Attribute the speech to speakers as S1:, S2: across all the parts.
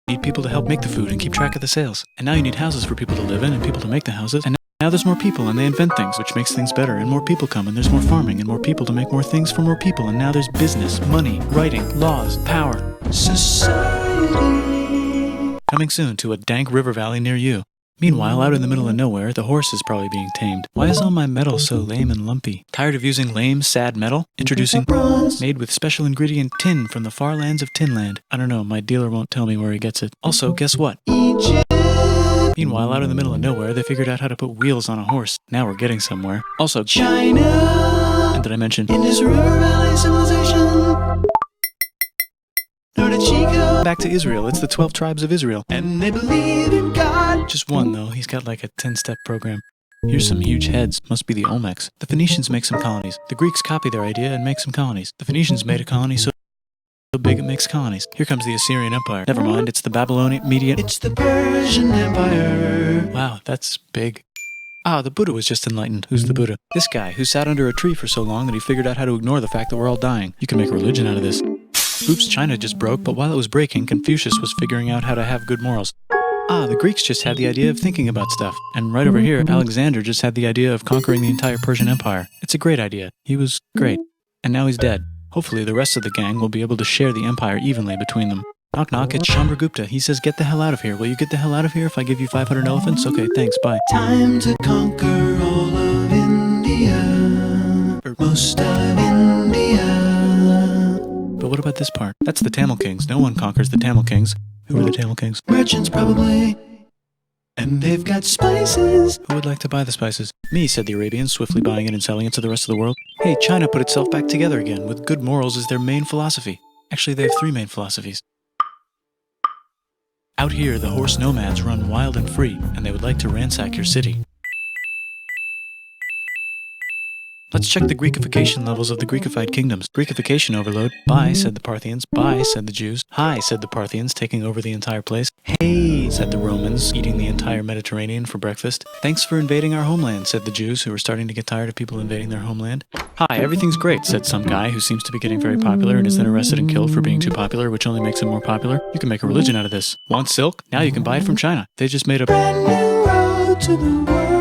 S1: need people to help make the food and keep track of the sales. And now you need houses for people to live in and people to make the houses. And now there's more people and they invent things, which makes things better. And more people come and there's more farming and more people to make more things for more people. And now there's business, money, writing, laws, power. Society. Coming soon to a dank river valley near you. Meanwhile, out in the middle of nowhere, the horse is probably being tamed. Why is all my metal so lame and lumpy? Tired of using lame, sad metal? Introducing bronze, made with special ingredient tin from the far lands of Tinland. I don't know, my dealer won't tell me where he gets it. Also, guess what? Egypt. Meanwhile, out in the middle of nowhere, they figured out how to put wheels on a horse. Now we're getting somewhere. Also, China. And did I mention Indus River Valley civilization? Back to Israel, it's the 12 tribes of Israel. And they believe in God. Just one, though. He's got like a 10-step program. Here's some huge heads. Must be the Olmecs. The Phoenicians make some colonies. The Greeks copy their idea and make some colonies. The Phoenicians made a colony so big it makes colonies. Here comes the Assyrian Empire. Never mind, it's the Babylonian Median. It's the Persian Empire. Wow, that's big. Ah, the Buddha was just enlightened. Who's the Buddha? This guy, who sat under a tree for so long that he figured out how to ignore the fact that we're all dying. You can make a religion out of this. Oops, China just broke, but while it was breaking, Confucius was figuring out how to have good morals. Ah, the Greeks just had the idea of thinking about stuff. And right over here, Alexander just had the idea of conquering the entire Persian Empire. It's a great idea. He was great. And now he's dead. Hopefully the rest of the gang will be able to share the empire evenly between them. Knock knock, it's Chandragupta. He says, get the hell out of here. Will you get the hell out of here if I give you 500 elephants? Okay, thanks, bye. Time to conquer all of India. Or most of India. But what about this part? That's the Tamil Kings. No one conquers the Tamil Kings. Who are the Tamil Kings? Merchants, probably. And they've got spices. Who would like to buy the spices? Me, said the Arabians, swiftly buying it and selling it to the rest of the world. Hey, China put itself back together again, with good morals as their main philosophy. Actually, they have 3 main philosophies. Out here, the horse nomads run wild and free, and they would like to ransack your city. Let's check the Greekification levels of the Greekified kingdoms. Greekification overload. Bye, said the Parthians. Bye, said the Jews. Hi, said the Parthians, taking over the entire place. Hey, said the Romans, eating the entire Mediterranean for breakfast. Thanks for invading our homeland, said the Jews, who were starting to get tired of people invading their homeland. Hi, everything's great, said some guy who seems to be getting very popular and is then arrested and killed for being too popular, which only makes him more popular. You can make a religion out of this. Want silk? Now you can buy it from China. They just made a brand new road to the world.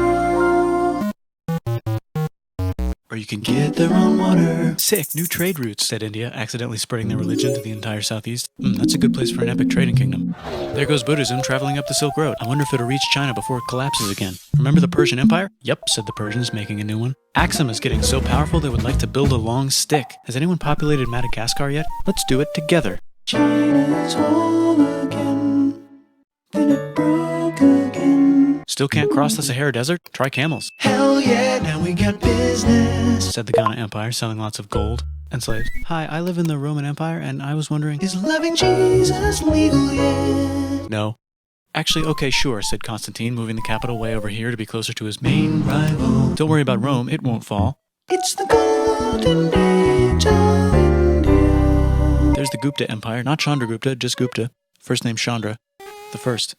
S1: Or you can get their own water. Sick, new trade routes, said India, accidentally spreading their religion to the entire southeast. That's a good place for an epic trading kingdom. There goes Buddhism traveling up the Silk Road. I wonder if it'll reach China before it collapses again. Remember the Persian Empire? Yep, said the Persians, making a new one. Axum is getting so powerful they would like to build a long stick. Has anyone populated Madagascar yet? Let's do it together. China's whole again. Then it broke again. Still can't cross the Sahara Desert? Try camels. Hell yeah, now we got business, said the Ghana Empire, selling lots of gold and slaves. Hi, I live in the Roman Empire, and I was wondering, is loving Jesus legal yet? No. Actually, okay, sure, said Constantine, moving the capital way over here to be closer to his main rival. Don't worry about Rome, it won't fall. It's the golden age of India. There's the Gupta Empire, not Chandragupta, just Gupta. First name Chandra. The first.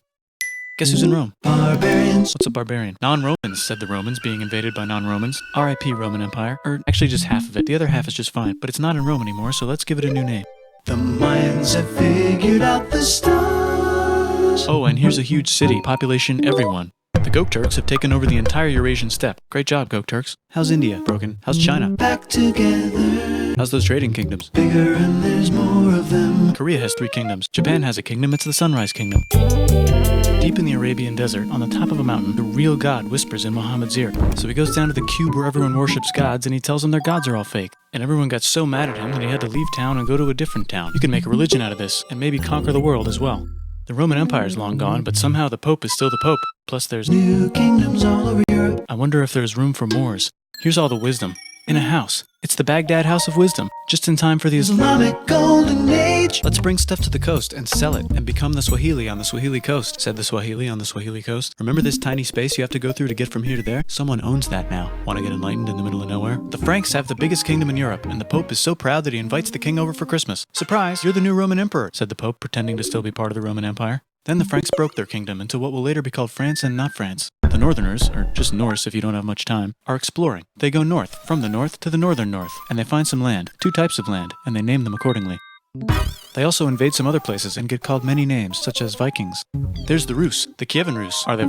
S1: Guess who's in Rome? Barbarians. What's a barbarian? Non-Romans, said the Romans, being invaded by non-Romans. R.I.P. Roman Empire. Or actually just half of it. The other half is just fine. But it's not in Rome anymore, so let's give it a new name. The Mayans have figured out the stars. Oh, and here's a huge city. Population everyone. The Gokturks have taken over the entire Eurasian steppe. Great job, Gokturks. How's India? Broken. How's China? Back together. How's those trading kingdoms? Bigger and there's more of them. Korea has 3 kingdoms. Japan has a kingdom. It's the Sunrise Kingdom. Deep in the Arabian desert, on the top of a mountain, the real God whispers in Muhammad's ear. So he goes down to the cube where everyone worships gods, and he tells them their gods are all fake. And everyone got so mad at him that he had to leave town and go to a different town. You can make a religion out of this, and maybe conquer the world as well. The Roman Empire is long gone, but somehow the Pope is still the Pope. Plus there's new kingdoms all over Europe. I wonder if there's room for Moors. Here's all the wisdom. In a house. It's the Baghdad House of Wisdom. Just in time for the Islamic Golden Age. Let's bring stuff to the coast and sell it and become the Swahili on the Swahili coast, said the Swahili on the Swahili coast. Remember this tiny space you have to go through to get from here to there? Someone owns that now. Want to get enlightened in the middle of nowhere? The Franks have the biggest kingdom in Europe, and the Pope is so proud that he invites the king over for Christmas. Surprise, you're the new Roman emperor, said the Pope, pretending to still be part of the Roman Empire. Then the Franks broke their kingdom into what will later be called France and not France. The Northerners, or just Norse if you don't have much time, are exploring. They go north, from the north to the northern north, and they find some land, 2 types of land, and they name them accordingly. They also invade some other places and get called many names, such as Vikings. There's the Rus, the Kievan Rus. Are they